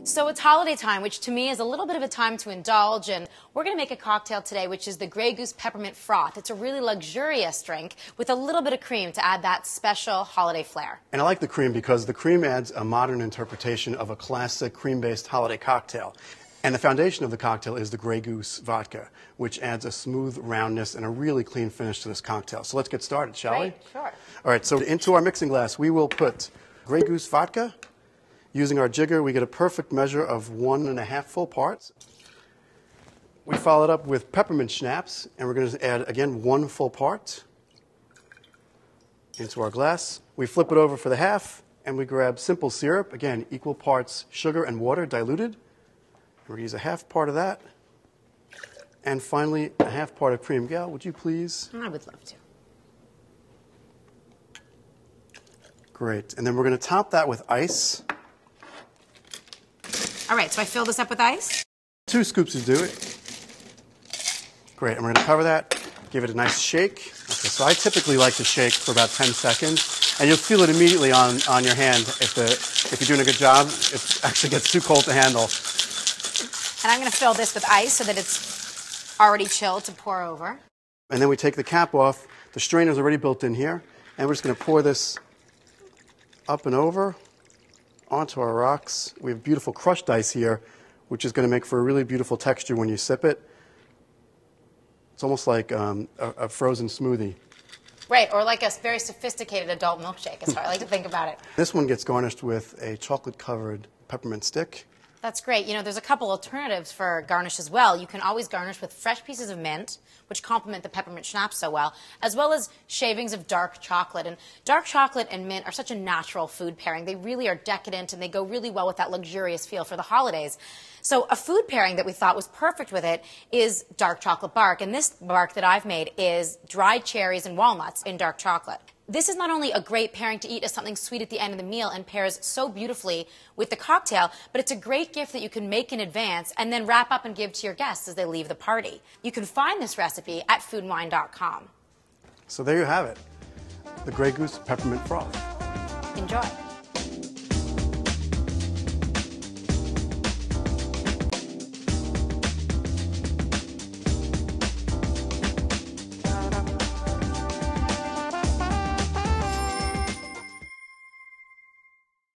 So it's holiday time, which to me is a little bit of a time to indulge, and we're going to make a cocktail today, which is the Grey Goose Peppermint Froth. It's a really luxurious drink with a little bit of cream to add that special holiday flair. And I like the cream because the cream adds a modern interpretation of a classic cream-based holiday cocktail. And the foundation of the cocktail is the Grey Goose vodka, which adds a smooth roundness and a really clean finish to this cocktail. So let's get started, shall we? Sure. All right, so into our mixing glass, we will put Grey Goose vodka. Using our jigger, we get a perfect measure of 1½ full parts. We follow it up with peppermint schnapps, and we're going to add, again, 1 full part into our glass. We flip it over for the half, and we grab simple syrup, again, equal parts sugar and water diluted. We're going to use a half part of that. And finally, a half part of cream. Gail, would you please? I would love to. Great. And then we're going to top that with ice. All right, so I fill this up with ice? 2 scoops would do it. Great, and we're going to cover that, give it a nice shake. Okay, so I typically like to shake for about 10 seconds, and you'll feel it immediately on your hand if you're doing a good job. It actually gets too cold to handle. And I'm going to fill this with ice so that it's already chilled to pour over. And then we take the cap off. The strainer is already built in here, and we're just going to pour this up and over onto our rocks. We have beautiful crushed ice here, which is going to make for a really beautiful texture when you sip it. It's almost like a frozen smoothie. Right, or like a very sophisticated adult milkshake is how I like to think about it. This one gets garnished with a chocolate-covered peppermint stick. That's great. You know, there's a couple alternatives for garnish as well. You can always garnish with fresh pieces of mint, which complement the peppermint schnapps so well, as well as shavings of dark chocolate. And dark chocolate and mint are such a natural food pairing. They really are decadent, and they go really well with that luxurious feel for the holidays. So a food pairing that we thought was perfect with it is dark chocolate bark. And this bark that I've made is dried cherries and walnuts in dark chocolate. This is not only a great pairing to eat as something sweet at the end of the meal and pairs so beautifully with the cocktail, but it's a great gift that you can make in advance and then wrap up and give to your guests as they leave the party. You can find this recipe at foodandwine.com. So there you have it, the Grey Goose Peppermint Froth. Enjoy.